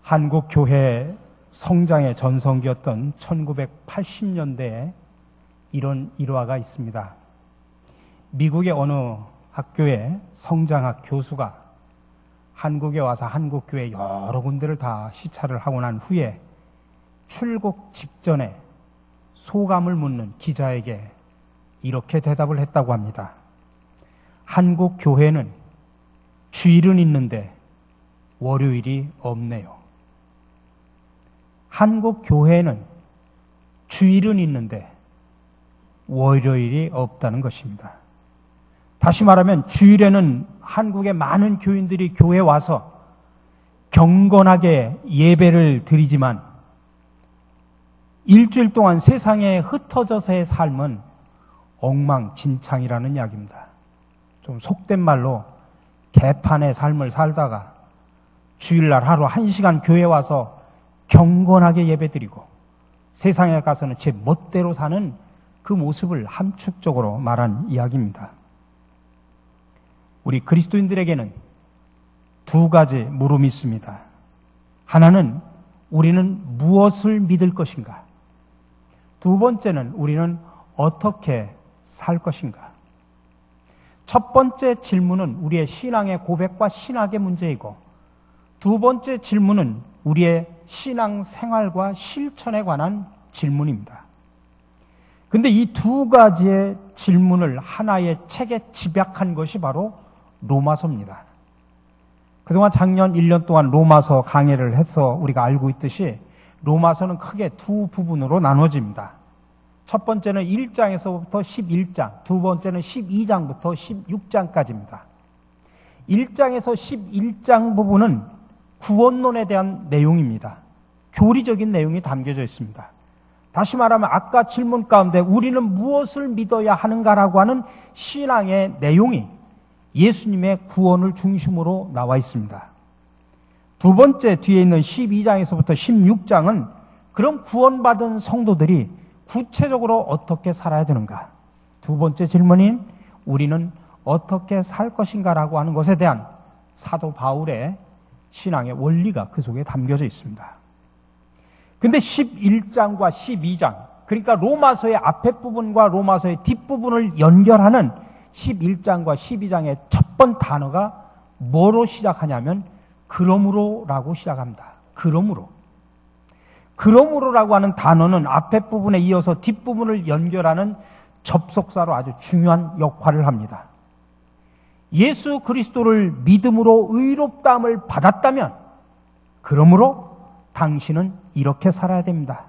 한국 교회 성장의 전성기였던 1980년대에 이런 일화가 있습니다. 미국의 어느 학교의 성장학 교수가 한국에 와서 한국 교회 여러 군데를 다 시찰을 하고 난 후에 출국 직전에 소감을 묻는 기자에게 이렇게 대답을 했다고 합니다. 한국 교회는 주일은 있는데 월요일이 없네요. 한국 교회는 주일은 있는데 월요일이 없다는 것입니다. 다시 말하면 주일에는 한국의 많은 교인들이 교회에 와서 경건하게 예배를 드리지만 일주일 동안 세상에 흩어져서의 삶은 엉망진창이라는 이야기입니다. 좀 속된 말로 개판의 삶을 살다가 주일날 하루 1시간 교회에 와서 경건하게 예배드리고 세상에 가서는 제 멋대로 사는 그 모습을 함축적으로 말한 이야기입니다. 우리 그리스도인들에게는 두 가지 물음이 있습니다. 하나는 우리는 무엇을 믿을 것인가? 두 번째는 우리는 어떻게 살 것인가? 첫 번째 질문은 우리의 신앙의 고백과 신학의 문제이고 두 번째 질문은 우리의 신앙 생활과 실천에 관한 질문입니다. 그런데 이 두 가지의 질문을 하나의 책에 집약한 것이 바로 로마서입니다. 그동안 작년 1년 동안 로마서 강해를 해서 우리가 알고 있듯이 로마서는 크게 두 부분으로 나눠집니다. 첫 번째는 1장에서부터 11장, 두 번째는 12장부터 16장까지입니다. 1장에서 11장 부분은 구원론에 대한 내용입니다. 교리적인 내용이 담겨져 있습니다. 다시 말하면 아까 질문 가운데 우리는 무엇을 믿어야 하는가라고 하는 신앙의 내용이 예수님의 구원을 중심으로 나와 있습니다. 두 번째 뒤에 있는 12장에서부터 16장은 그럼 구원받은 성도들이 구체적으로 어떻게 살아야 되는가? 두 번째 질문인 우리는 어떻게 살 것인가라고 하는 것에 대한 사도 바울의 신앙의 원리가 그 속에 담겨져 있습니다. 근데 11장과 12장, 그러니까 로마서의 앞에 부분과 로마서의 뒷부분을 연결하는 11장과 12장의 첫 번 단어가 뭐로 시작하냐면 그러므로라고 시작합니다. 그러므로라고 하는 단어는 앞에 부분에 이어서 뒷부분을 연결하는 접속사로 아주 중요한 역할을 합니다. 예수 그리스도를 믿음으로 의롭다함을 받았다면 그러므로 당신은 이렇게 살아야 됩니다.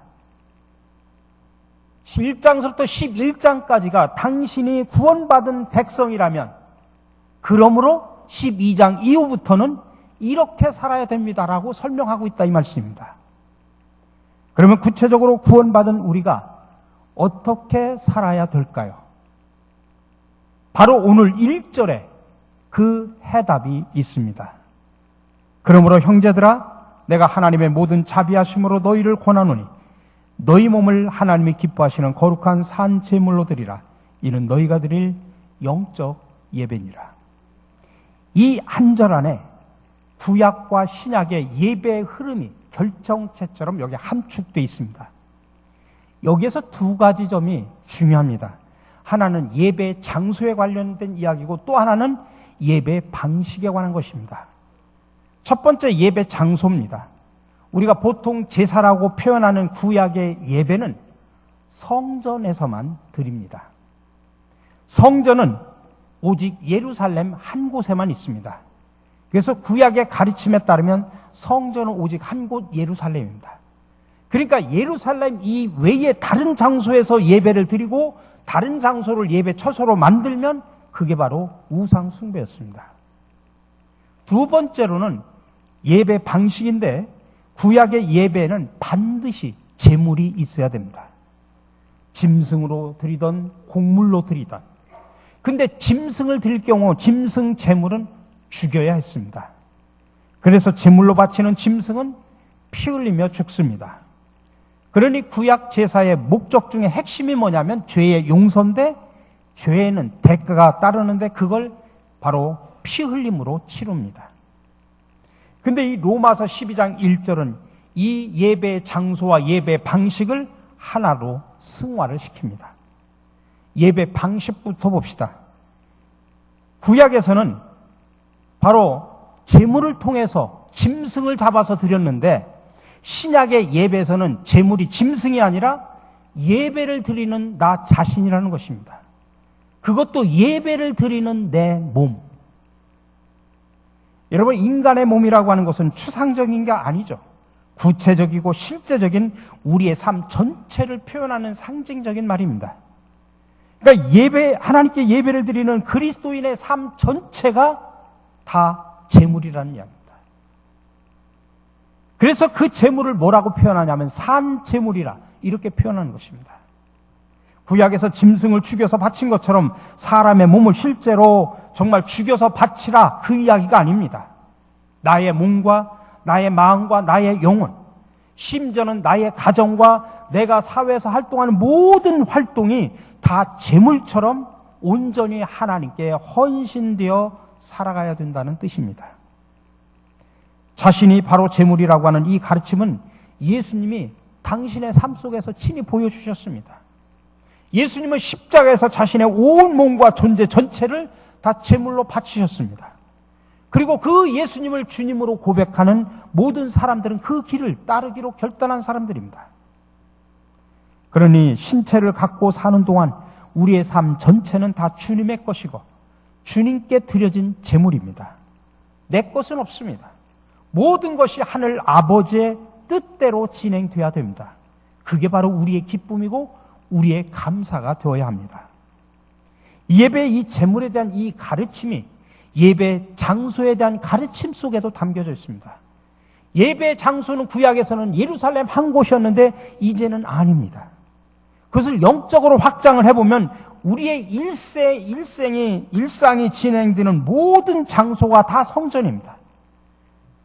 1장부터 11장까지가 당신이 구원받은 백성이라면 그러므로 12장 이후부터는 이렇게 살아야 됩니다라고 설명하고 있다 이 말씀입니다. 그러면 구체적으로 구원받은 우리가 어떻게 살아야 될까요? 바로 오늘 1절에 그 해답이 있습니다. 그러므로 형제들아 내가 하나님의 모든 자비하심으로 너희를 권하노니 너희 몸을 하나님이 기뻐하시는 거룩한 산 제물로 드리라. 이는 너희가 드릴 영적 예배니라. 이 한 절 안에 구약과 신약의 예배의 흐름이 결정체처럼 여기 함축되어 있습니다. 여기에서 두 가지 점이 중요합니다. 하나는 예배 장소에 관련된 이야기고 또 하나는 예배 방식에 관한 것입니다. 첫 번째 예배 장소입니다. 우리가 보통 제사라고 표현하는 구약의 예배는 성전에서만 드립니다. 성전은 오직 예루살렘 한 곳에만 있습니다. 그래서 구약의 가르침에 따르면 성전은 오직 한 곳 예루살렘입니다. 그러니까 예루살렘 이외에 다른 장소에서 예배를 드리고 다른 장소를 예배 처소로 만들면 그게 바로 우상 숭배였습니다. 두 번째로는 예배 방식인데 구약의 예배는 반드시 제물이 있어야 됩니다. 짐승으로 드리던 곡물로 드리던. 근데 짐승을 드릴 경우 짐승 제물은 죽여야 했습니다. 그래서 제물로 바치는 짐승은 피 흘리며 죽습니다. 그러니 구약 제사의 목적 중에 핵심이 뭐냐면 죄의 용서인데 죄에는 대가가 따르는데 그걸 바로 피 흘림으로 치릅니다. 근데 이 로마서 12장 1절은 이 예배 장소와 예배 방식을 하나로 승화를 시킵니다. 예배 방식부터 봅시다. 구약에서는 바로 제물을 통해서 짐승을 잡아서 드렸는데, 신약의 예배에서는 제물이 짐승이 아니라 예배를 드리는 나 자신이라는 것입니다. 그것도 예배를 드리는 내 몸. 여러분, 인간의 몸이라고 하는 것은 추상적인 게 아니죠. 구체적이고 실제적인 우리의 삶 전체를 표현하는 상징적인 말입니다. 그러니까 하나님께 예배를 드리는 그리스도인의 삶 전체가 다 제물이라는 이야기입니다. 그래서 그 제물을 뭐라고 표현하냐면 산제물이라 이렇게 표현하는 것입니다. 구약에서 짐승을 죽여서 바친 것처럼 사람의 몸을 실제로 정말 죽여서 바치라, 그 이야기가 아닙니다. 나의 몸과 나의 마음과 나의 영혼, 심지어는 나의 가정과 내가 사회에서 활동하는 모든 활동이 다 제물처럼 온전히 하나님께 헌신되어 살아가야 된다는 뜻입니다. 자신이 바로 제물이라고 하는 이 가르침은 예수님이 당신의 삶 속에서 친히 보여주셨습니다. 예수님은 십자가에서 자신의 온 몸과 존재 전체를 다 제물로 바치셨습니다. 그리고 그 예수님을 주님으로 고백하는 모든 사람들은 그 길을 따르기로 결단한 사람들입니다. 그러니 신체를 갖고 사는 동안 우리의 삶 전체는 다 주님의 것이고 주님께 드려진 제물입니다. 내 것은 없습니다. 모든 것이 하늘 아버지의 뜻대로 진행돼야 됩니다. 그게 바로 우리의 기쁨이고 우리의 감사가 되어야 합니다. 예배의 이 제물에 대한 이 가르침이 예배 장소에 대한 가르침 속에도 담겨져 있습니다. 예배 장소는 구약에서는 예루살렘 한 곳이었는데 이제는 아닙니다. 그것을 영적으로 확장을 해보면 우리의 일상이 진행되는 모든 장소가 다 성전입니다.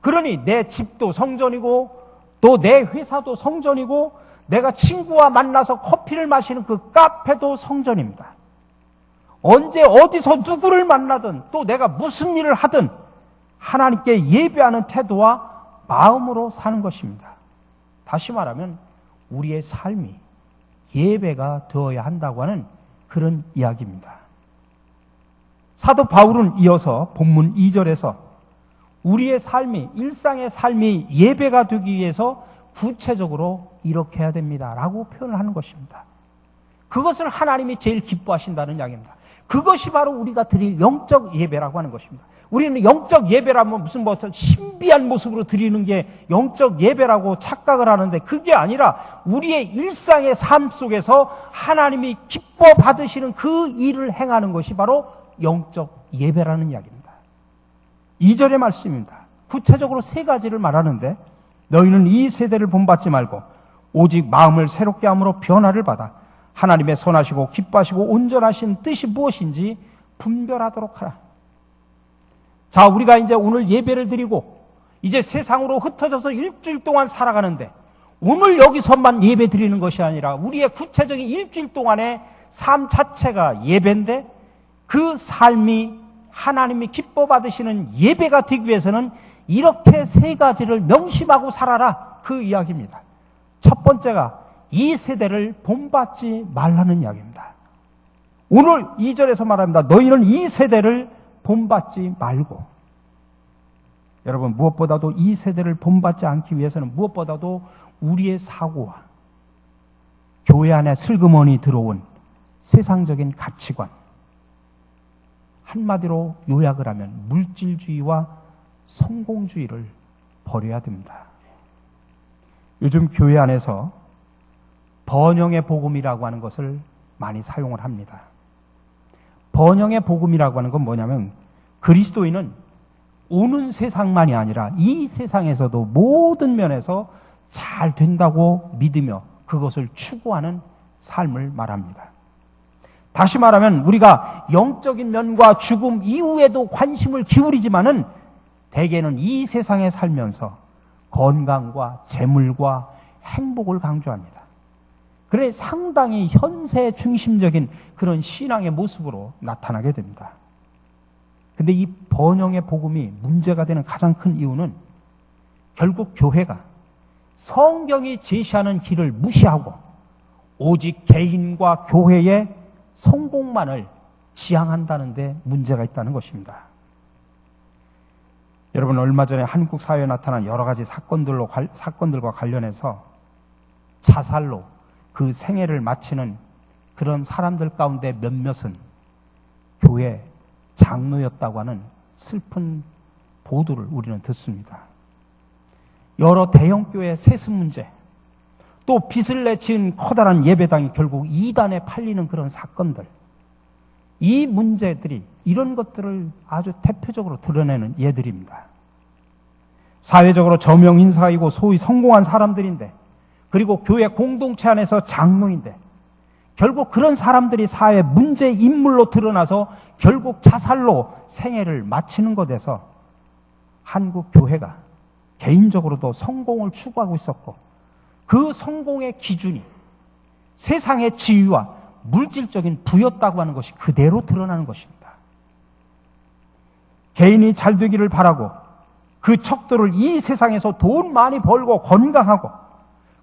그러니 내 집도 성전이고 또 내 회사도 성전이고 내가 친구와 만나서 커피를 마시는 그 카페도 성전입니다. 언제 어디서 누구를 만나든 또 내가 무슨 일을 하든 하나님께 예배하는 태도와 마음으로 사는 것입니다. 다시 말하면 우리의 삶이 예배가 되어야 한다고 하는 그런 이야기입니다. 사도 바울은 이어서 본문 2절에서 우리의 삶이, 일상의 삶이 예배가 되기 위해서 구체적으로 이렇게 해야 됩니다 라고 표현을 하는 것입니다. 그것을 하나님이 제일 기뻐하신다는 이야기입니다. 그것이 바로 우리가 드릴 영적 예배라고 하는 것입니다. 우리는 영적 예배라면 무슨 신비한 모습으로 드리는 게 영적 예배라고 착각을 하는데 그게 아니라 우리의 일상의 삶 속에서 하나님이 기뻐 받으시는 그 일을 행하는 것이 바로 영적 예배라는 이야기입니다. 2절의 말씀입니다. 구체적으로 세 가지를 말하는데 너희는 이 세대를 본받지 말고 오직 마음을 새롭게 함으로 변화를 받아 하나님의 선하시고 기뻐하시고 온전하신 뜻이 무엇인지 분별하도록 하라. 자, 우리가 이제 오늘 예배를 드리고 이제 세상으로 흩어져서 일주일 동안 살아가는데 오늘 여기서만 예배 드리는 것이 아니라 우리의 구체적인 일주일 동안의 삶 자체가 예배인데 그 삶이 하나님이 기뻐 받으시는 예배가 되기 위해서는 이렇게 세 가지를 명심하고 살아라, 그 이야기입니다. 첫 번째가 이 세대를 본받지 말라는 이야기입니다. 오늘 2절에서 말합니다. 너희는 이 세대를 본받지 말고. 여러분, 무엇보다도 이 세대를 본받지 않기 위해서는 무엇보다도 우리의 사고와 교회 안에 슬그머니 들어온 세상적인 가치관, 한마디로 요약을 하면 물질주의와 성공주의를 버려야 됩니다. 요즘 교회 안에서 번영의 복음이라고 하는 것을 많이 사용을 합니다. 번영의 복음이라고 하는 건 뭐냐면 그리스도인은 오는 세상만이 아니라 이 세상에서도 모든 면에서 잘 된다고 믿으며 그것을 추구하는 삶을 말합니다. 다시 말하면 우리가 영적인 면과 죽음 이후에도 관심을 기울이지만은 대개는 이 세상에 살면서 건강과 재물과 행복을 강조합니다. 그래 상당히 현세 중심적인 그런 신앙의 모습으로 나타나게 됩니다. 근데 이 번영의 복음이 문제가 되는 가장 큰 이유는 결국 교회가 성경이 제시하는 길을 무시하고 오직 개인과 교회의 성공만을 지향한다는 데 문제가 있다는 것입니다. 여러분, 얼마 전에 한국 사회에 나타난 여러 가지 사건들과 관련해서 자살로 그 생애를 마치는 그런 사람들 가운데 몇몇은 교회 장로였다고 하는 슬픈 보도를 우리는 듣습니다. 여러 대형교회 세습 문제, 또 빚을 내 지은 커다란 예배당이 결국 이단에 팔리는 그런 사건들, 이 문제들이 이런 것들을 아주 대표적으로 드러내는 예들입니다. 사회적으로 저명 인사이고 소위 성공한 사람들인데, 그리고 교회 공동체 안에서 장로인데, 결국 그런 사람들이 사회 문제 인물로 드러나서 결국 자살로 생애를 마치는 것에서 한국 교회가 개인적으로도 성공을 추구하고 있었고, 그 성공의 기준이 세상의 지위와 물질적인 부였다고 하는 것이 그대로 드러나는 것입니다. 개인이 잘 되기를 바라고 그 척도를 이 세상에서 돈 많이 벌고 건강하고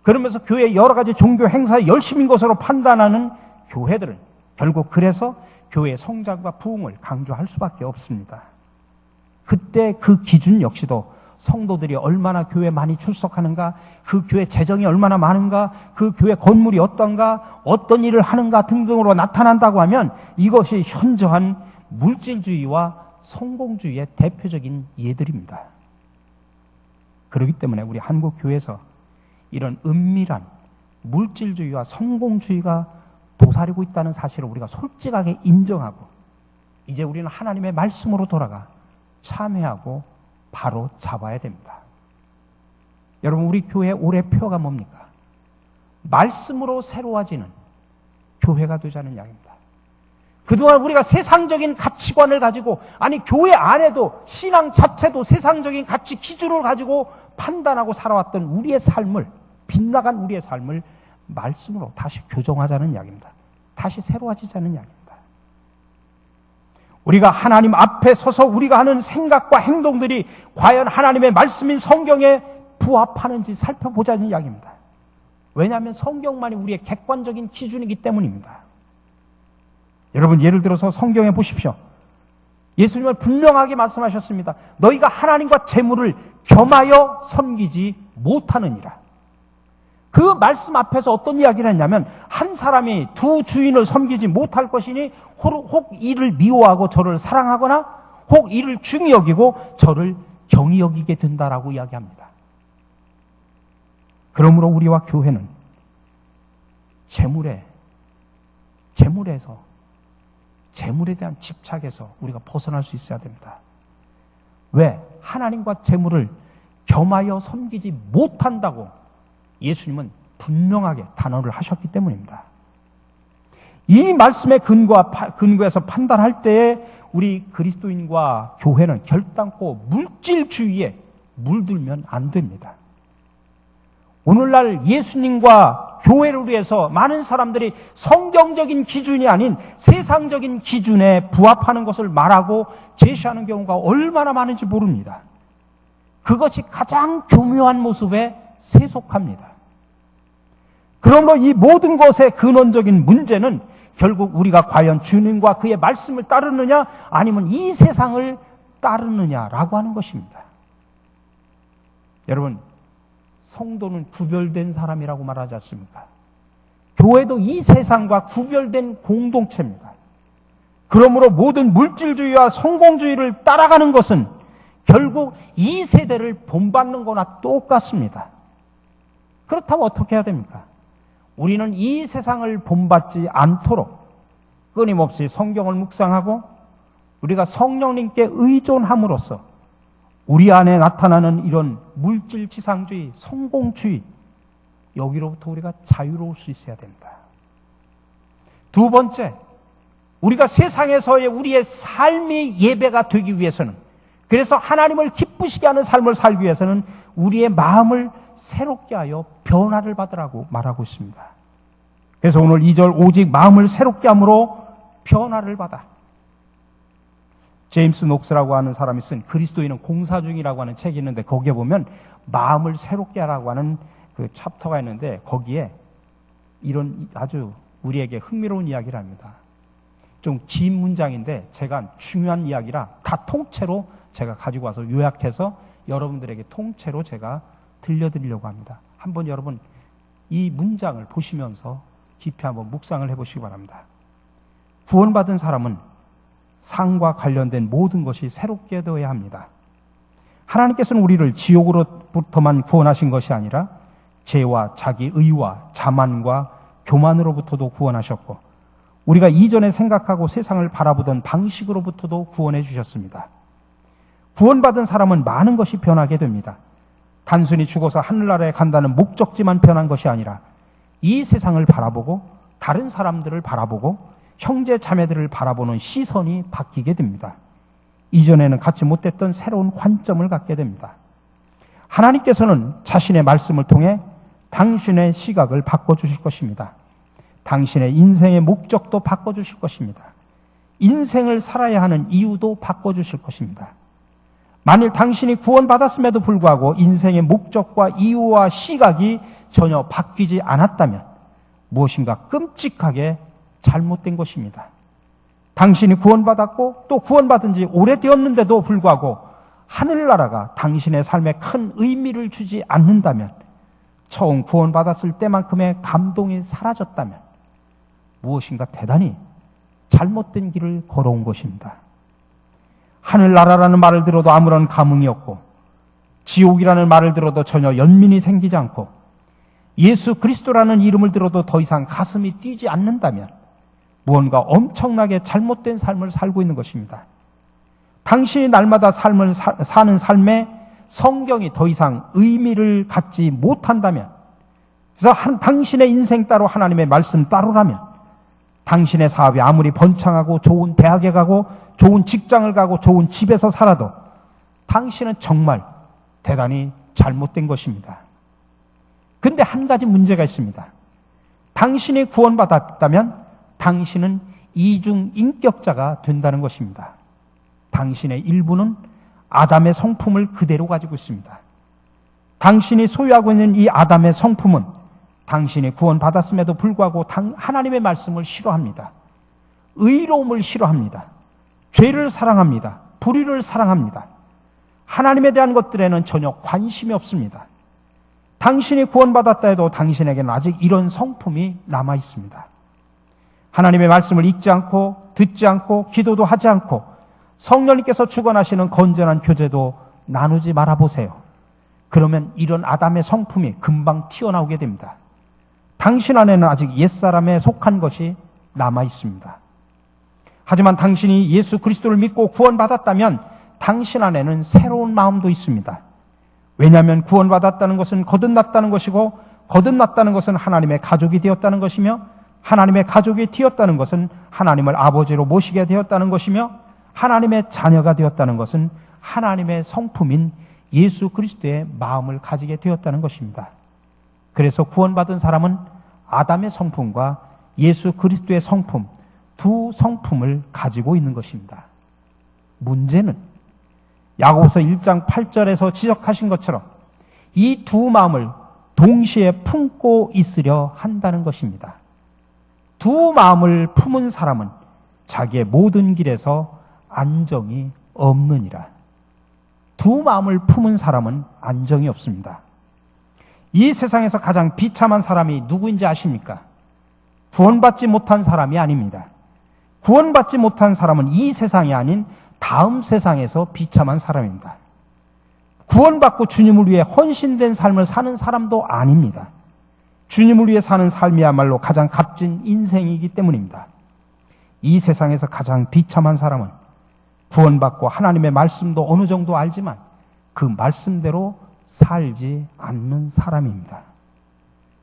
그러면서 교회의 여러 가지 종교 행사에 열심인 것으로 판단하는 교회들은 결국 그래서 교회의 성장과 부흥을 강조할 수밖에 없습니다. 그때 그 기준 역시도 성도들이 얼마나 교회에 많이 출석하는가, 그 교회 재정이 얼마나 많은가, 그 교회 건물이 어떤가, 어떤 일을 하는가 등등으로 나타난다고 하면 이것이 현저한 물질주의와 성공주의의 대표적인 예들입니다. 그렇기 때문에 우리 한국 교회에서 이런 은밀한 물질주의와 성공주의가 도사리고 있다는 사실을 우리가 솔직하게 인정하고, 이제 우리는 하나님의 말씀으로 돌아가 참회하고 바로 잡아야 됩니다. 여러분, 우리 교회의 올해 표가 뭡니까? 말씀으로 새로워지는 교회가 되자는 이야기입니다. 그동안 우리가 세상적인 가치관을 가지고, 아니 교회 안에도 신앙 자체도 세상적인 가치 기준을 가지고 판단하고 살아왔던 우리의 삶을, 빗나간 우리의 삶을 말씀으로 다시 교정하자는 이야기입니다. 다시 새로워지자는 이야기입니다. 우리가 하나님 앞에 서서 우리가 하는 생각과 행동들이 과연 하나님의 말씀인 성경에 부합하는지 살펴보자는 이야기입니다. 왜냐하면 성경만이 우리의 객관적인 기준이기 때문입니다. 여러분, 예를 들어서 성경에 보십시오. 예수님은 분명하게 말씀하셨습니다. 너희가 하나님과 재물을 겸하여 섬기지 못하느니라. 그 말씀 앞에서 어떤 이야기를 했냐면, 한 사람이 두 주인을 섬기지 못할 것이니 혹 이를 미워하고 저를 사랑하거나 혹 이를 중히 여기고 저를 경히 여기게 된다라고 이야기합니다. 그러므로 우리와 교회는 재물에 대한 집착에서 우리가 벗어날 수 있어야 됩니다. 왜? 하나님과 재물을 겸하여 섬기지 못한다고 예수님은 분명하게 단언을 하셨기 때문입니다. 이 말씀의 근거에서 판단할 때에 우리 그리스도인과 교회는 결단코 물질주의에 물들면 안 됩니다. 오늘날 예수님과 교회를 위해서 많은 사람들이 성경적인 기준이 아닌 세상적인 기준에 부합하는 것을 말하고 제시하는 경우가 얼마나 많은지 모릅니다. 그것이 가장 교묘한 모습에 세속합니다. 그러므로 이 모든 것의 근원적인 문제는 결국 우리가 과연 주님과 그의 말씀을 따르느냐 아니면 이 세상을 따르느냐라고 하는 것입니다. 여러분, 성도는 구별된 사람이라고 말하지 않습니까? 교회도 이 세상과 구별된 공동체입니다. 그러므로 모든 물질주의와 성공주의를 따라가는 것은 결국 이 세대를 본받는 거나 똑같습니다. 그렇다면 어떻게 해야 됩니까? 우리는 이 세상을 본받지 않도록 끊임없이 성경을 묵상하고 우리가 성령님께 의존함으로써 우리 안에 나타나는 이런 물질지상주의, 성공주의, 여기로부터 우리가 자유로울 수 있어야 됩니다. 두 번째, 우리가 세상에서의 우리의 삶의 예배가 되기 위해서는, 그래서 하나님을 기쁘시게 하는 삶을 살기 위해서는 우리의 마음을 새롭게 하여 변화를 받으라고 말하고 있습니다. 그래서 오늘 2절 오직 마음을 새롭게 함으로 변화를 받아. 제임스 녹스라고 하는 사람이 쓴 그리스도인은 공사 중이라고 하는 책이 있는데 거기에 보면 마음을 새롭게 하라고 하는 그 챕터가 있는데 거기에 이런 아주 우리에게 흥미로운 이야기를 합니다. 좀 긴 문장인데 제가 중요한 이야기라 다 통째로 제가 가지고 와서 요약해서 여러분들에게 통째로 제가 들려드리려고 합니다. 한번 여러분 이 문장을 보시면서 깊이 한번 묵상을 해보시기 바랍니다. 구원받은 사람은 상과 관련된 모든 것이 새롭게 되어야 합니다. 하나님께서는 우리를 지옥으로부터만 구원하신 것이 아니라 죄와 자기 의와 자만과 교만으로부터도 구원하셨고 우리가 이전에 생각하고 세상을 바라보던 방식으로부터도 구원해 주셨습니다. 구원받은 사람은 많은 것이 변하게 됩니다. 단순히 죽어서 하늘나라에 간다는 목적지만 변한 것이 아니라 이 세상을 바라보고 다른 사람들을 바라보고 형제 자매들을 바라보는 시선이 바뀌게 됩니다. 이전에는 갖지 못했던 새로운 관점을 갖게 됩니다. 하나님께서는 자신의 말씀을 통해 당신의 시각을 바꿔주실 것입니다. 당신의 인생의 목적도 바꿔주실 것입니다. 인생을 살아야 하는 이유도 바꿔주실 것입니다. 만일 당신이 구원받았음에도 불구하고 인생의 목적과 이유와 시각이 전혀 바뀌지 않았다면 무엇인가 끔찍하게 잘못된 것입니다. 당신이 구원받았고 또 구원받은 지 오래되었는데도 불구하고 하늘나라가 당신의 삶에 큰 의미를 주지 않는다면, 처음 구원받았을 때만큼의 감동이 사라졌다면 무엇인가 대단히 잘못된 길을 걸어온 것입니다. 하늘나라라는 말을 들어도 아무런 감흥이 없고 지옥이라는 말을 들어도 전혀 연민이 생기지 않고 예수 그리스도라는 이름을 들어도 더 이상 가슴이 뛰지 않는다면 무언가 엄청나게 잘못된 삶을 살고 있는 것입니다. 당신이 날마다 삶을 사는 삶에 성경이 더 이상 의미를 갖지 못한다면, 그래서 당신의 인생 따로 하나님의 말씀 따로라면, 당신의 사업이 아무리 번창하고 좋은 대학에 가고 좋은 직장을 가고 좋은 집에서 살아도 당신은 정말 대단히 잘못된 것입니다. 근데 한 가지 문제가 있습니다. 당신이 구원받았다면 당신은 이중인격자가 된다는 것입니다. 당신의 일부는 아담의 성품을 그대로 가지고 있습니다. 당신이 소유하고 있는 이 아담의 성품은 당신이 구원받았음에도 불구하고 하나님의 말씀을 싫어합니다. 의로움을 싫어합니다. 죄를 사랑합니다. 불의를 사랑합니다. 하나님에 대한 것들에는 전혀 관심이 없습니다. 당신이 구원받았다 해도 당신에게는 아직 이런 성품이 남아 있습니다. 하나님의 말씀을 읽지 않고 듣지 않고 기도도 하지 않고 성령님께서 주관하시는 건전한 교제도 나누지 말아보세요. 그러면 이런 아담의 성품이 금방 튀어나오게 됩니다. 당신 안에는 아직 옛사람에 속한 것이 남아 있습니다. 하지만 당신이 예수 그리스도를 믿고 구원받았다면 당신 안에는 새로운 마음도 있습니다. 왜냐하면 구원받았다는 것은 거듭났다는 것이고, 거듭났다는 것은 하나님의 가족이 되었다는 것이며, 하나님의 가족이 되었다는 것은 하나님을 아버지로 모시게 되었다는 것이며, 하나님의 자녀가 되었다는 것은 하나님의 성품인 예수 그리스도의 마음을 가지게 되었다는 것입니다. 그래서 구원받은 사람은 아담의 성품과 예수 그리스도의 성품, 두 성품을 가지고 있는 것입니다. 문제는 야고보서 1장 8절에서 지적하신 것처럼 이 두 마음을 동시에 품고 있으려 한다는 것입니다. 두 마음을 품은 사람은 자기의 모든 길에서 안정이 없느니라. 두 마음을 품은 사람은 안정이 없습니다. 이 세상에서 가장 비참한 사람이 누구인지 아십니까? 구원받지 못한 사람이 아닙니다. 구원받지 못한 사람은 이 세상이 아닌 다음 세상에서 비참한 사람입니다. 구원받고 주님을 위해 헌신된 삶을 사는 사람도 아닙니다. 주님을 위해 사는 삶이야말로 가장 값진 인생이기 때문입니다. 이 세상에서 가장 비참한 사람은 구원받고 하나님의 말씀도 어느 정도 알지만 그 말씀대로 살지 않는 사람입니다.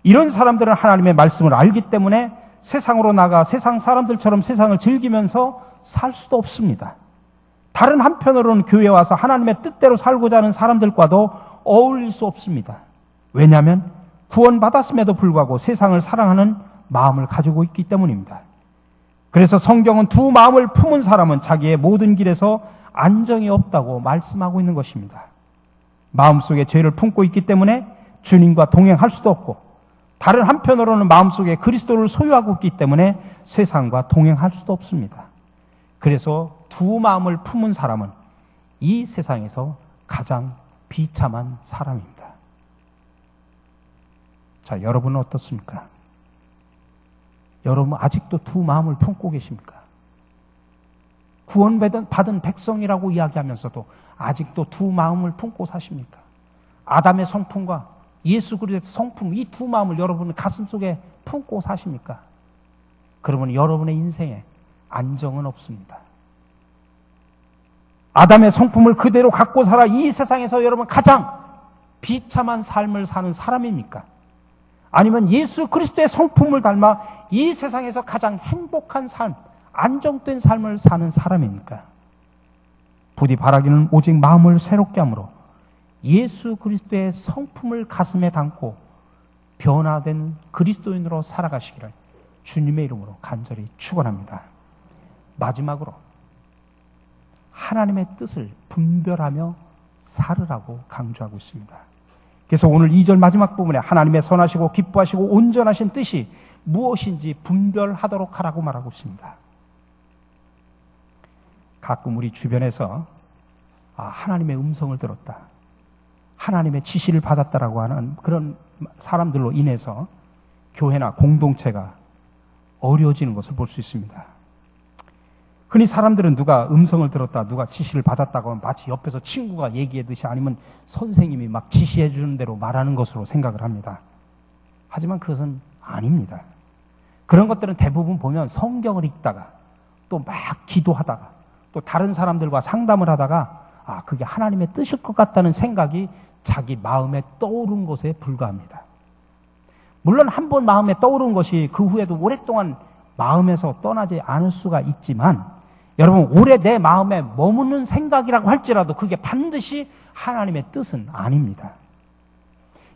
이런 사람들은 하나님의 말씀을 알기 때문에 세상으로 나가 세상 사람들처럼 세상을 즐기면서 살 수도 없습니다. 다른 한편으로는 교회에 와서 하나님의 뜻대로 살고자 하는 사람들과도 어울릴 수 없습니다. 왜냐하면 구원받았음에도 불구하고 세상을 사랑하는 마음을 가지고 있기 때문입니다. 그래서 성경은 두 마음을 품은 사람은 자기의 모든 길에서 안정이 없다고 말씀하고 있는 것입니다. 마음속에 죄를 품고 있기 때문에 주님과 동행할 수도 없고, 다른 한편으로는 마음속에 그리스도를 소유하고 있기 때문에 세상과 동행할 수도 없습니다. 그래서 두 마음을 품은 사람은 이 세상에서 가장 비참한 사람입니다. 자, 여러분은 어떻습니까? 여러분 아직도 두 마음을 품고 계십니까? 구원받은 백성이라고 이야기하면서도 아직도 두 마음을 품고 사십니까? 아담의 성품과 예수 그리스도의 성품, 이 두 마음을 여러분의 가슴속에 품고 사십니까? 그러면 여러분의 인생에 안정은 없습니다. 아담의 성품을 그대로 갖고 살아 이 세상에서 여러분 가장 비참한 삶을 사는 사람입니까? 아니면 예수 그리스도의 성품을 닮아 이 세상에서 가장 행복한 삶, 안정된 삶을 사는 사람입니까? 부디 바라기는 오직 마음을 새롭게 함으로 예수 그리스도의 성품을 가슴에 담고 변화된 그리스도인으로 살아가시기를 주님의 이름으로 간절히 축원합니다. 마지막으로 하나님의 뜻을 분별하며 살으라고 강조하고 있습니다. 그래서 오늘 2절 마지막 부분에 하나님의 선하시고 기뻐하시고 온전하신 뜻이 무엇인지 분별하도록 하라고 말하고 있습니다. 가끔 우리 주변에서 하나님의 음성을 들었다, 하나님의 지시를 받았다라고 하는 그런 사람들로 인해서 교회나 공동체가 어려워지는 것을 볼 수 있습니다. 흔히 사람들은 누가 음성을 들었다, 누가 지시를 받았다고 하면 마치 옆에서 친구가 얘기하듯이 아니면 선생님이 막 지시해 주는 대로 말하는 것으로 생각을 합니다. 하지만 그것은 아닙니다. 그런 것들은 대부분 보면 성경을 읽다가 또 막 기도하다가 또 다른 사람들과 상담을 하다가 그게 하나님의 뜻일 것 같다는 생각이 자기 마음에 떠오른 것에 불과합니다. 물론 한 번 마음에 떠오른 것이 그 후에도 오랫동안 마음에서 떠나지 않을 수가 있지만, 여러분 오래 내 마음에 머무는 생각이라고 할지라도 그게 반드시 하나님의 뜻은 아닙니다.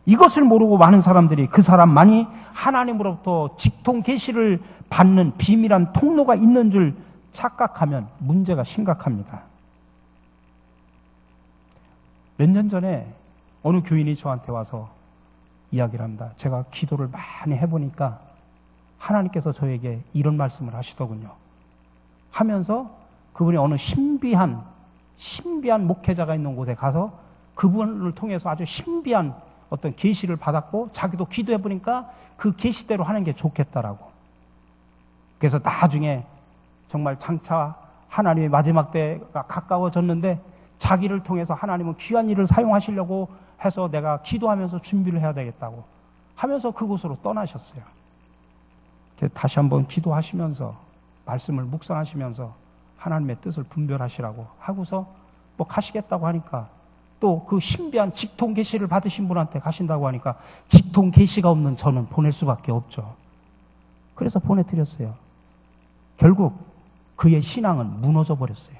이것을 모르고 많은 사람들이 그 사람만이 하나님으로부터 직통 계시를 받는 비밀한 통로가 있는 줄 착각하면 문제가 심각합니다. 몇 년 전에 어느 교인이 저한테 와서 이야기를 합니다. 제가 기도를 많이 해보니까 하나님께서 저에게 이런 말씀을 하시더군요. 하면서 그분이 어느 신비한 목회자가 있는 곳에 가서 그분을 통해서 아주 신비한 어떤 계시를 받았고, 자기도 기도해보니까 그 계시대로 하는 게 좋겠다라고. 그래서 나중에 정말 장차 하나님의 마지막 때가 가까워졌는데 자기를 통해서 하나님은 귀한 일을 사용하시려고 해서 내가 기도하면서 준비를 해야 되겠다고 하면서 그곳으로 떠나셨어요. 그래서 다시 한번 기도하시면서 말씀을 묵상하시면서 하나님의 뜻을 분별하시라고 하고서 뭐 가시겠다고 하니까, 또 그 신비한 직통 계시를 받으신 분한테 가신다고 하니까 직통 계시가 없는 저는 보낼 수밖에 없죠. 그래서 보내드렸어요. 결국 그의 신앙은 무너져 버렸어요.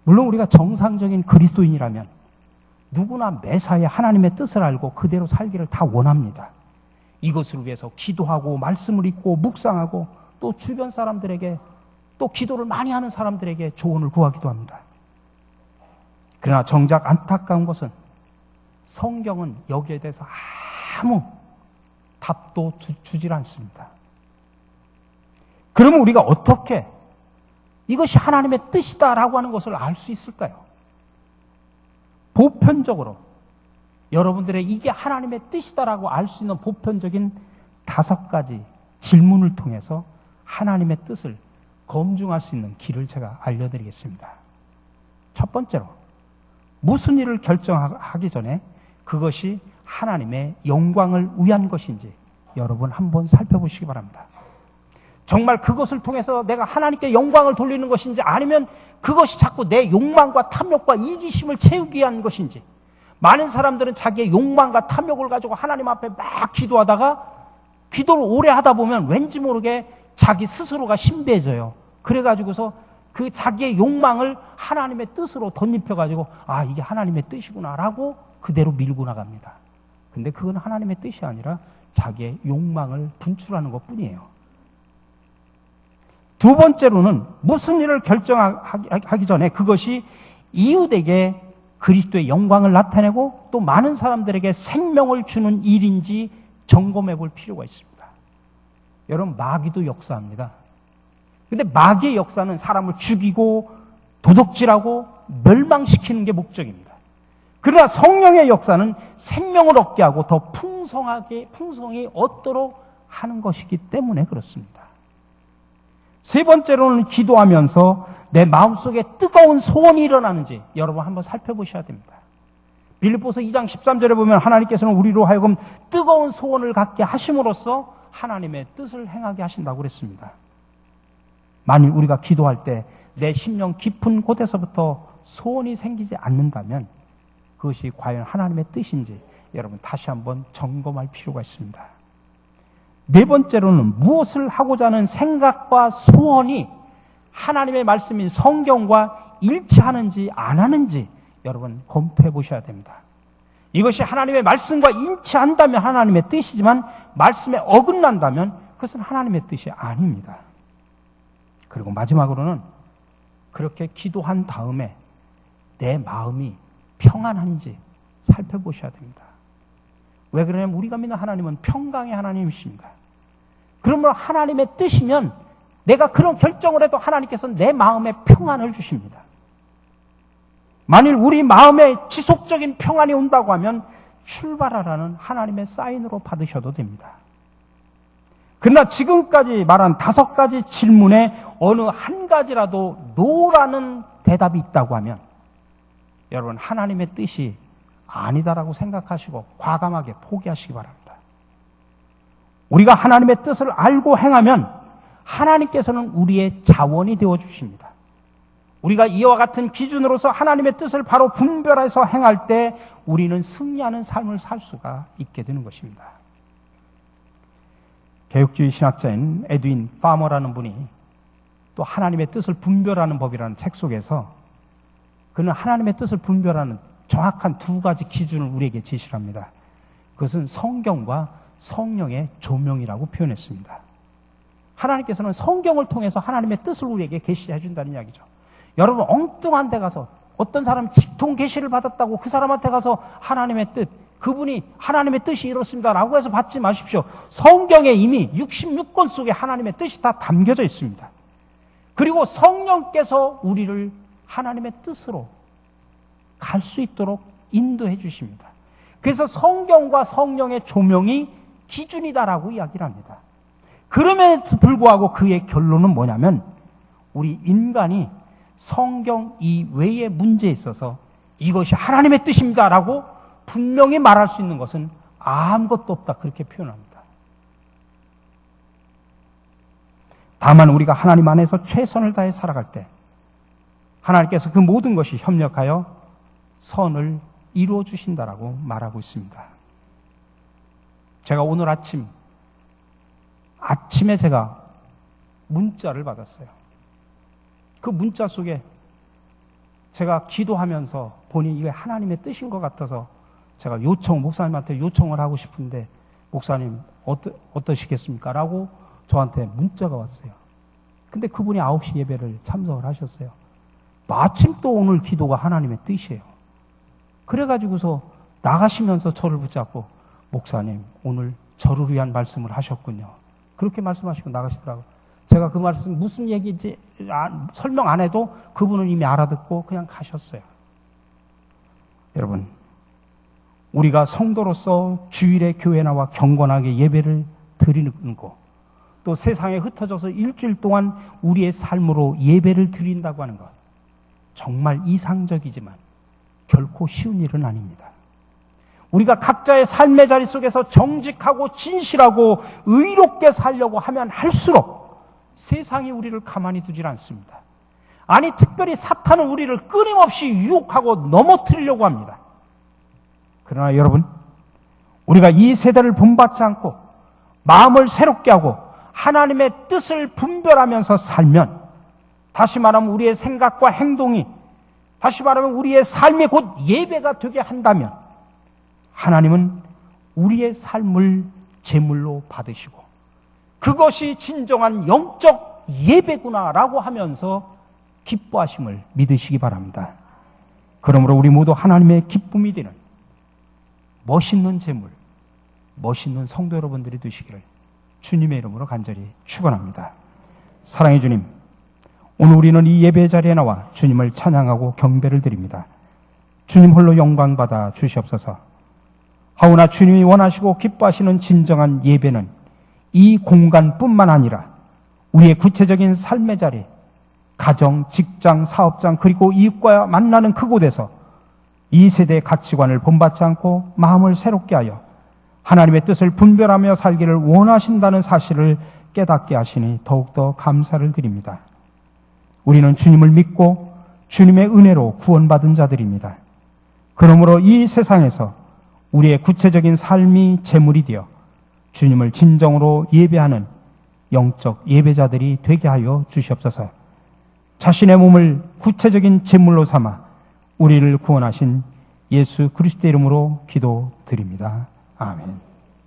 물론 우리가 정상적인 그리스도인이라면 누구나 매사에 하나님의 뜻을 알고 그대로 살기를 다 원합니다. 이것을 위해서 기도하고 말씀을 읽고 묵상하고 또 주변 사람들에게, 또 기도를 많이 하는 사람들에게 조언을 구하기도 합니다. 그러나 정작 안타까운 것은 성경은 여기에 대해서 아무 답도 주질 않습니다. 그러면 우리가 어떻게 이것이 하나님의 뜻이다라고 하는 것을 알 수 있을까요? 보편적으로 여러분들의 이게 하나님의 뜻이다라고 알 수 있는 보편적인 5가지 질문을 통해서 하나님의 뜻을 검증할 수 있는 길을 제가 알려드리겠습니다. 첫 번째로, 무슨 일을 결정하기 전에 그것이 하나님의 영광을 위한 것인지 여러분 한번 살펴보시기 바랍니다. 정말 그것을 통해서 내가 하나님께 영광을 돌리는 것인지, 아니면 그것이 자꾸 내 욕망과 탐욕과 이기심을 채우기 위한 것인지. 많은 사람들은 자기의 욕망과 탐욕을 가지고 하나님 앞에 막 기도하다가 기도를 오래 하다 보면 왠지 모르게 자기 스스로가 신비해져요. 그래가지고서 그 자기의 욕망을 하나님의 뜻으로 덧입혀가지고 이게 하나님의 뜻이구나라고 그대로 밀고 나갑니다. 근데 그건 하나님의 뜻이 아니라 자기의 욕망을 분출하는 것뿐이에요. 두 번째로는 무슨 일을 결정하기 전에 그것이 이웃에게 그리스도의 영광을 나타내고 또 많은 사람들에게 생명을 주는 일인지 점검해 볼 필요가 있습니다. 여러분, 마귀도 역사합니다. 근데 마귀의 역사는 사람을 죽이고 도둑질하고 멸망시키는 게 목적입니다. 그러나 성령의 역사는 생명을 얻게 하고 더 풍성히 얻도록 하는 것이기 때문에 그렇습니다. 세 번째로는 기도하면서 내 마음속에 뜨거운 소원이 일어나는지 여러분 한번 살펴보셔야 됩니다. 빌립보서 2장 13절에 보면 하나님께서는 우리로 하여금 뜨거운 소원을 갖게 하심으로써 하나님의 뜻을 행하게 하신다고 그랬습니다. 만일 우리가 기도할 때 내 심령 깊은 곳에서부터 소원이 생기지 않는다면 그것이 과연 하나님의 뜻인지 여러분 다시 한번 점검할 필요가 있습니다. 네 번째로는 무엇을 하고자 하는 생각과 소원이 하나님의 말씀인 성경과 일치하는지 안 하는지 여러분 검토해 보셔야 됩니다. 이것이 하나님의 말씀과 일치한다면 하나님의 뜻이지만 말씀에 어긋난다면 그것은 하나님의 뜻이 아닙니다. 그리고 마지막으로는 그렇게 기도한 다음에 내 마음이 평안한지 살펴보셔야 됩니다. 왜 그러냐면 우리가 믿는 하나님은 평강의 하나님이십니다. 그러므로 하나님의 뜻이면 내가 그런 결정을 해도 하나님께서 내 마음에 평안을 주십니다. 만일 우리 마음에 지속적인 평안이 온다고 하면 출발하라는 하나님의 사인으로 받으셔도 됩니다. 그러나 지금까지 말한 5가지 질문에 어느 한 가지라도 노라는 대답이 있다고 하면 여러분 하나님의 뜻이 아니다라고 생각하시고 과감하게 포기하시기 바랍니다. 우리가 하나님의 뜻을 알고 행하면 하나님께서는 우리의 자원이 되어주십니다. 우리가 이와 같은 기준으로서 하나님의 뜻을 바로 분별해서 행할 때 우리는 승리하는 삶을 살 수가 있게 되는 것입니다. 개혁주의 신학자인 에드윈 파머라는 분이 또 하나님의 뜻을 분별하는 법이라는 책 속에서 그는 하나님의 뜻을 분별하는 정확한 2가지 기준을 우리에게 제시를 합니다. 그것은 성경과 성령의 조명이라고 표현했습니다. 하나님께서는 성경을 통해서 하나님의 뜻을 우리에게 계시해 준다는 이야기죠. 여러분 엉뚱한 데 가서 어떤 사람이 직통 계시를 받았다고 그 사람한테 가서 하나님의 뜻, 그분이 하나님의 뜻이 이렇습니다 라고 해서 받지 마십시오. 성경에 이미 66권 속에 하나님의 뜻이 다 담겨져 있습니다. 그리고 성령께서 우리를 하나님의 뜻으로 갈 수 있도록 인도해 주십니다. 그래서 성경과 성령의 조명이 기준이다라고 이야기를 합니다. 그럼에도 불구하고 그의 결론은 뭐냐면 우리 인간이 성경 이외의 문제에 있어서 이것이 하나님의 뜻입니다라고 분명히 말할 수 있는 것은 아무것도 없다 그렇게 표현합니다. 다만 우리가 하나님 안에서 최선을 다해 살아갈 때 하나님께서 그 모든 것이 협력하여 선을 이루어 주신다라고 말하고 있습니다. 제가 오늘 아침에 제가 문자를 받았어요. 그 문자 속에 제가 기도하면서 보니 이게 하나님의 뜻인 것 같아서 제가 목사님한테 요청을 하고 싶은데 목사님 어떠시겠습니까? 라고 저한테 문자가 왔어요. 근데 그분이 9시 예배를 참석을 하셨어요. 마침 또 오늘 기도가 하나님의 뜻이에요. 그래가지고서 나가시면서 저를 붙잡고 목사님 오늘 저를 위한 말씀을 하셨군요. 그렇게 말씀하시고 나가시더라고요. 제가 그 말씀 무슨 얘기인지 설명 안 해도 그분은 이미 알아듣고 그냥 가셨어요. 여러분 우리가 성도로서 주일에 교회 나와 경건하게 예배를 드리는 거, 또 세상에 흩어져서 일주일 동안 우리의 삶으로 예배를 드린다고 하는 것, 정말 이상적이지만 결코 쉬운 일은 아닙니다. 우리가 각자의 삶의 자리 속에서 정직하고 진실하고 의롭게 살려고 하면 할수록 세상이 우리를 가만히 두질 않습니다. 아니 특별히 사탄은 우리를 끊임없이 유혹하고 넘어뜨리려고 합니다. 그러나 여러분 우리가 이 세대를 본받지 않고 마음을 새롭게 하고 하나님의 뜻을 분별하면서 살면, 다시 말하면 우리의 생각과 행동이, 다시 말하면 우리의 삶이 곧 예배가 되게 한다면 하나님은 우리의 삶을 제물로 받으시고 그것이 진정한 영적 예배구나라고 하면서 기뻐하심을 믿으시기 바랍니다. 그러므로 우리 모두 하나님의 기쁨이 되는 멋있는 제물, 멋있는 성도 여러분들이 되시기를 주님의 이름으로 간절히 축원합니다. 사랑의 주님, 오늘 우리는 이 예배 자리에 나와 주님을 찬양하고 경배를 드립니다. 주님 홀로 영광 받아 주시옵소서. 하오나 주님이 원하시고 기뻐하시는 진정한 예배는 이 공간뿐만 아니라 우리의 구체적인 삶의 자리, 가정, 직장, 사업장, 그리고 이웃과 만나는 그곳에서 이 세대의 가치관을 본받지 않고 마음을 새롭게 하여 하나님의 뜻을 분별하며 살기를 원하신다는 사실을 깨닫게 하시니 더욱더 감사를 드립니다. 우리는 주님을 믿고 주님의 은혜로 구원받은 자들입니다. 그러므로 이 세상에서 우리의 구체적인 삶이 제물이 되어 주님을 진정으로 예배하는 영적 예배자들이 되게 하여 주시옵소서. 자신의 몸을 구체적인 제물로 삼아 우리를 구원하신 예수 그리스도의 이름으로 기도드립니다. 아멘.